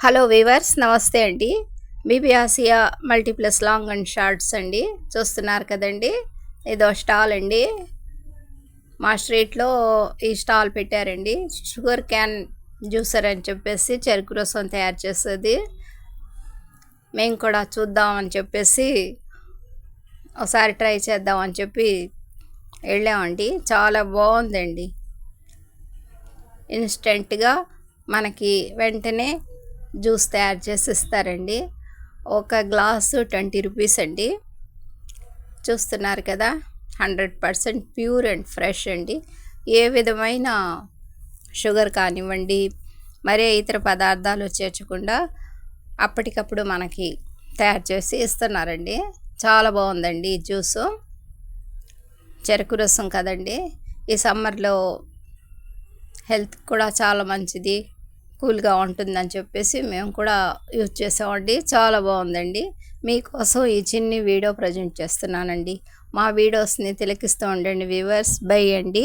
Hello viewers, నమస్తే అండి. BB Asia multiplus long and shorts అండి. చూస్తున్నారు కదండి, ఇదో స్టాల్ అండి. మా స్ట్రీట్లో ఈ స్టాల్ పెట్టారండి. షుగర్ క్యాన్ జ్యూసర్ అని చెప్పేసి చెరుకు రసం తయారు చేస్తుంది. మేము కూడా చూద్దామని చెప్పేసి ఒకసారి ట్రై చేద్దామని చెప్పి వెళ్ళామండి. చాలా బాగుందండి. ఇన్స్టెంట్గా మనకి వెంటనే జ్యూస్ తయారు చేసి ఇస్తారండి. ఒక గ్లాసు 20 రూపీస్ అండి. చూస్తున్నారు కదా, 100% ప్యూర్ అండ్ ఫ్రెష్ అండి. ఏ విధమైన షుగర్ కానివ్వండి, మరే ఇతర పదార్థాలు చేర్చకుండా అప్పటికప్పుడు మనకి తయారు చేసి ఇస్తున్నారండి. చాలా బాగుందండి ఈ జ్యూసు. చెరుకు రసం కదండి, ఈ సమ్మర్లో హెల్త్ కూడా చాలా మంచిది, కూల్గా ఉంటుందని చెప్పేసి మేము కూడా యూజ్ చేసామండి. చాలా బాగుందండి. మీకోసం ఈ చిన్ని వీడియో ప్రజెంట్ చేస్తున్నానండి. మా వీడియోస్ని తిలకిస్తూ ఉండండి వ్యూవర్స్. బై అండి.